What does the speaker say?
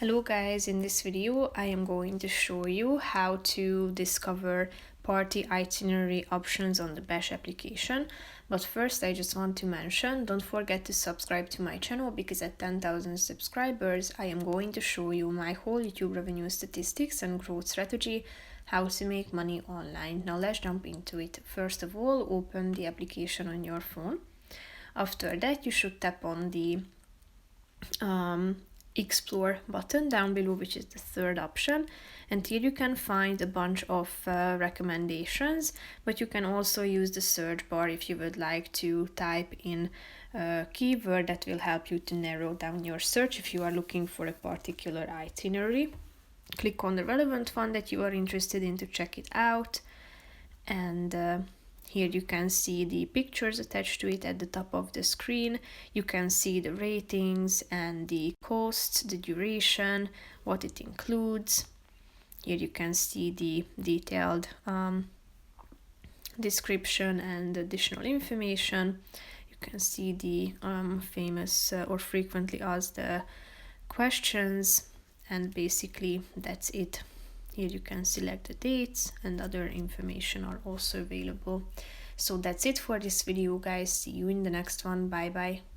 Hello guys, in this video I am going to show you how to discover party itinerary options on the BACH application. But first I just want to mention, don't forget to subscribe to my channel because at 10,000 subscribers I am going to show you my whole YouTube revenue statistics and growth strategy, how to make money online. Now let's jump into it. First of all, open the application on your phone. After that you should tap on the explore button down below, which is the third option, and here you can find a bunch of recommendations, but you can also use the search bar if you would like to type in a keyword that will help you to narrow down your search if you are looking for a particular itinerary. Click on the relevant one that you are interested in to check it out, and here you can see the pictures attached to it at the top of the screen. You can see the ratings and the costs, the duration, what it includes. Here you can see the detailed description and additional information. You can see the famous or frequently asked questions, and basically that's it. Here you can select the dates and other information are also available. So that's it for this video guys. See you in the next one. Bye bye.